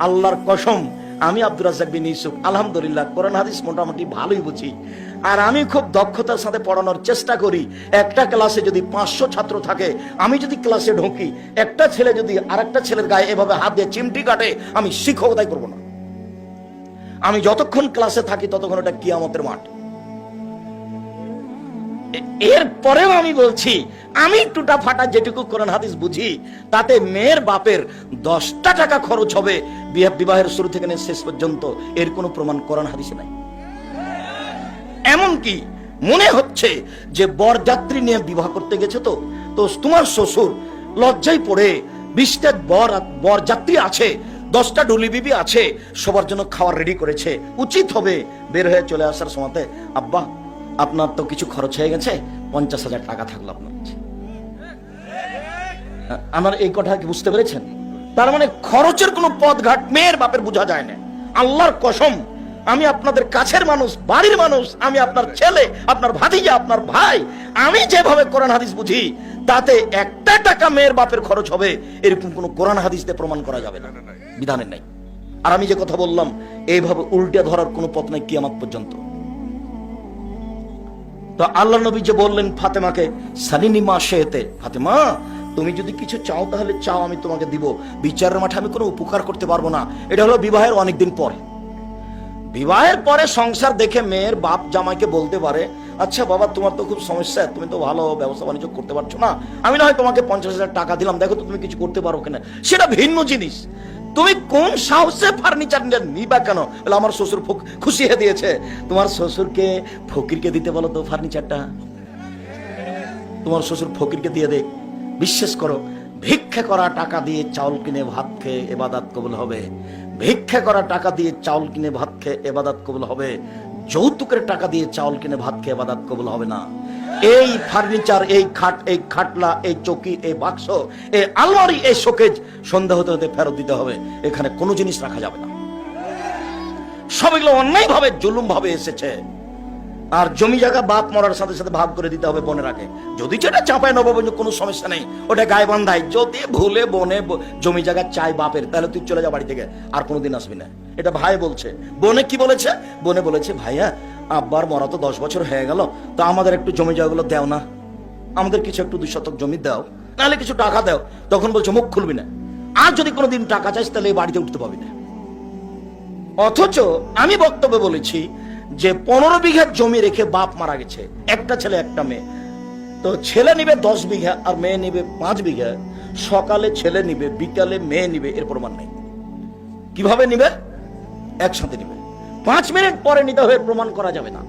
আল্লাহর কসম, আমি আব্দুর রাজ্জাক বিন ইউসুফ আলহামদুলিল্লাহ কোরআন হাদিস মোটামুটি ভালোই বুঝি, আর আমি খুব দক্ষতার সাথে পড়ানোর চেষ্টা করি। একটা ক্লাসে যদি 500 ছাত্র থাকে, আমি যদি ক্লাসে ঢুকি, একটা ছেলে যদি আরেকটা ছেলের গায়ে এভাবে হাত দিয়ে চিমটি কাটে, আমি শিক্ষকতাই করব না। আমি যতক্ষণ ক্লাসে থাকি ততক্ষণ এটা কিয়ামতের মাঠ। এরপরেও আমি বলছি, আমি টুটা ফাটা যেটুকু কোরআন হাদিস বুঝি, তাতে মেয়ের বাপের 10টা টাকা খরচ হবে বিবাহের শুরু থেকে নিয়ে শেষ পর্যন্ত, এর কোনো প্রমাণ কোরআন হাদিসে নাই। এমনকি মনে হচ্ছে যে বরযাত্রী নিয়ে বিবাহ করতে গেছে, তো তোমার শ্বশুর লজ্জায় পড়ে 20টা বরযাত্রী আছে, 10টা ডুলি বিবি আছে, সবার জন্য খাবার রেডি করেছে, উচিত হবে বের হয়ে চলে আসার সময়তে, আব্বা আপনার তো কিছু খরচ হয়ে গেছে, 50,000 টাকা থাকলো আপনার কাছে। আমার এই কথা কি বুঝতে পেরেছেন? তার মানে খরচের কোনো পথঘাট মেয়ের বাপের বোঝা যায় না। আল্লাহর কসম, আমি আপনাদের কাছের মানুষ, বাড়ির মানুষ, আমি আপনার ছেলে, আপনার ভাতিজা, আপনার ভাই, আমি যেভাবে কোরআন হাদিস বুঝি, তাতে 1টা টাকা মেয়ের বাপের খরচ হবে এরকম কোনো কোরআন হাদিস দিয়ে প্রমাণ করা যাবে না, বিধানের নাই। আর আমি যে কথা বললাম, এইভাবে উল্টে ধরার কোনো পথ নাই কিয়ামত পর্যন্ত। তো আল্লাহ নবী যে বললেন ফাতেমাকে, সালিনি মা শেতে, ফাতেমা তুমি যদি কিছু চাও তাহলে চাও, আমি তোমাকে দিব, বিচারের মাঠে আমি কোনো উপকার করতে পারবো না। এটা হলো বিবাহের অনেকদিন পরে। বিবাহের পরে সংসার দেখে মেয়ের বাপ জামাইকে বলতে পারে, আচ্ছা বাবা তোমার তো খুব সমস্যা, তুমি তো ভালো ব্যবসা বাণিজ্য করতে পারছো না, আমি না হয় তোমাকে 50,000 টাকা দিলাম, দেখো তো তুমি কিছু করতে পারো কিনা। সেটা ভিন্ন জিনিস। তুমি কোন সাহসে ফার্নিচার নিবা কেন? বলে আমার শ্বশুর খুশি হয়ে দিয়েছে। তোমার শ্বশুরকে ফকিরকে দিতে বলো তো ফার্নিচারটা, তোমার শ্বশুর ফকিরকে দিয়ে দে। বিশ্বাস করো, ভিক্ষা করা টাকা দিয়ে চাউল কিনে ভাত খেয়ে ইবাদত কবুল হবে। ভিক্ষা করা টাকা দিয়ে চাউল কিনে ভাত খেয়ে ইবাদত কবুল হবে। যৌতুকের টাকা দিয়ে চাউল কিনে ভাত খেয়ে ইবাদত কবুল হবে না। এই ফার্নিচার, এই খাট, এই খাটলা, এই চৌকি, এই বাক্স, এই আলমারি, এই শোকেজ সন্ধ্যা হতে হতে ফেরত দিতে হবে। এখানে কোনো জিনিস রাখা যাবে না। সবগুলো অন্যায় ভাবে, জুলুম ভাবে এসেছে। আর জমি জায়গা বাপ মরার সাথে সাথে ভাগ করে দিতে হবে বোনের আগে। যদি যেটা চাপায় নেবো কোনো সমস্যা নেই, ওটা গায়ে বান্ধাই। যদি ভুলে বনে জমি জায়গা চাই বাপের, তাহলে তুই চলে যা বাড়ি থেকে, আর কোনোদিন আসবি না। এটা ভাই বলছে। বোনে কি বলেছে? বোনে বলেছে, ভাইয়া আব্বার মরা তো 10 বছর হয়ে গেল, তো আমাদের একটু জমি জায়গাগুলো দেও না, আমাদের কিছু একটু 2 শতক জমি দাও, নাহলে কিছু টাকা দাও। তখন বলছে মুখ খুলবি না, আর যদি কোনোদিন টাকা চাইস তাহলে এই বাড়িতে উঠতে পাবি না। অথচ আমি বক্তব্যে বলেছি যে 15 বিঘা জমি রেখে বাপ মারা গেছে, একটা ছেলে একটা মেয়ে, তো ছেলে নিবে 10 বিঘা আর মেয়ে নিবে 5 বিঘা। সকালে ছেলে নিবে, বিকালে মেয়ে নিবে, এর প্রমাণ নেই। কিভাবে নিবে? একসাথে নিবে। 5 মিনিট পরে নিতে হবে, প্রমাণ করা যাবে না।